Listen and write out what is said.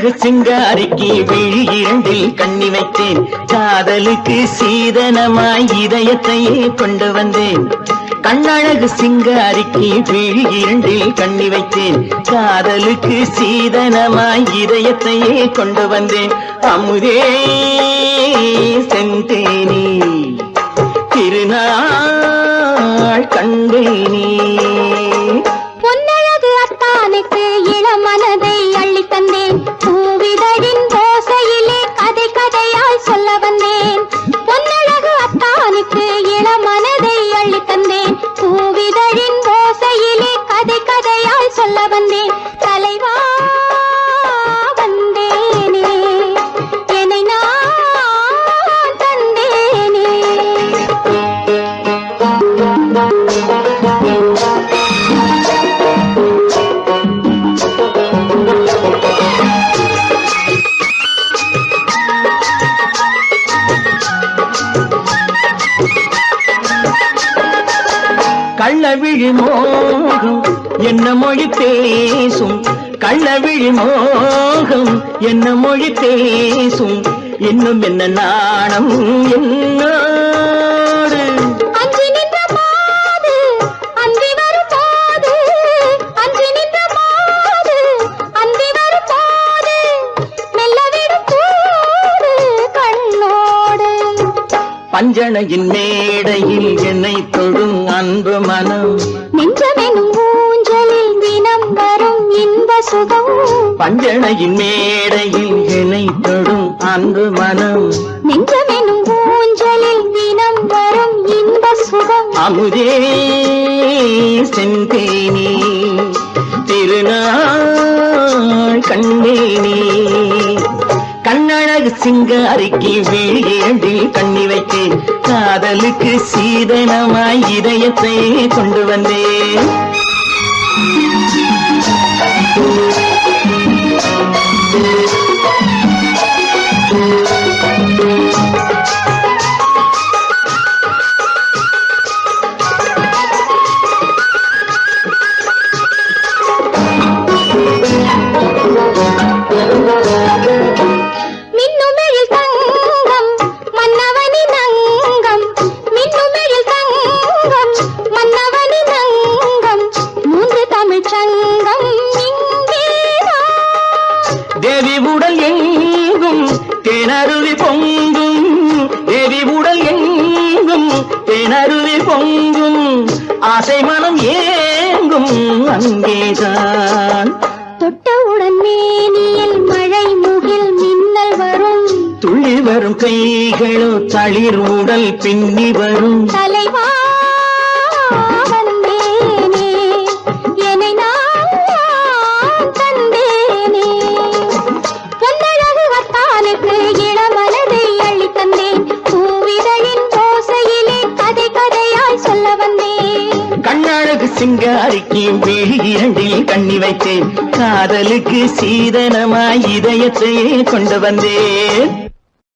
கண்ணழகு சிங்காரிக்கு விழி இரண்டில் கண்ணி வைத்தேன். காதலுக்கு சீதனமாய் இதயத்தையே கொண்டு வந்தேன். கண்ணழகு சிங்காரிக்கு விழி இரண்டில் கண்ணி வைத்தேன். காதலுக்கு சீதனமாய் இதயத்தையே கொண்டு வந்தேன். அமுதே செந்தேனே திருநாள் கண்டேனே. பொன்னழகு அத்தானுக்கு இளமனதை அள்ளி தந்தேன். பூவிதழின் ஓசையிலே கதை கதையாய் சொல்ல வந்தேன். பொன்னழகு அத்தானுக்கு இளமனதை அள்ளி தந்தேன். பூவிதழின் ஓசையிலே கதை கதையாய் சொல்ல வந்தேன். தலைவா வந்தேனே என்னை நான் தந்தேனே. கள்ளவிழி மோகம் என்ன மொழி பேசும். கள்ளவிழி மோகம் என்ன மொழி பேசும். இன்னும் என்ன நாணம் என்னோடு. அஞ்சி நின்ற மாது அந்தி வரும் போது, அஞ்சி நின்ற மாது அந்தி வரும் போது, மெல்ல விடும் கூடு கண்ணோடு. பஞ்சணையின் மேடையில் என்னை தொடும் அன்பு மனம். நெஞ்சமெனும் ஊஞ்சலில் தினம் வரும் இன்ப சுகம். பஞ்சணையின் மேடையில் என்னை தொடும் அன்பு மனம். நெஞ்சமெனும் ஊஞ்சலில் தினம் வரும் இன்ப சுகம். அமுதே செந்தேனே திருநாள் கண்டேனே. கண்ணழகு சிங்காரிக்கு விழி இரண்டில் கண்ணி வைத்தேன். காதலுக்கு சீதனமாய் இதயத்தை கொண்டு வந்தேன். மின்னுமெழில் தங்கம் மன்னவனின் அங்கம். மின்னுமெழில் தங்கம் மன்னவனின் அங்கம். மூன்று தமிழ்ச் சங்கம் இங்கேதான். தேவி உடல் எங்கும் தேனருவி பொங்கும். தேவி உடல் எங்கும் தேனருவி பொங்கும். ஆசை மனம் ஏங்கும் அங்கேதான். தொட்டவுடன் மேனியில் மழை முகில் மின்னல் வரும். துள்ளி வரும் கைகளோ தளிர் உடல் பின்னி வரும். தலைவா வந்தேனே என்னை நான் தந்தேனே. பொன்னழகு அத்தானுக்கு இளமனதை அள்ளி தந்தேன். பூவிதழின் ஓசையிலே கதை கதையாய் சொல்ல வந்தேன். கண்ணழகு சிங்காரிக்கு விழி இரண்டில் கண்ணி வைத்தேன். காதலுக்கு சீதனமாய் இதயத்தையே கொண்டு வந்தேன்.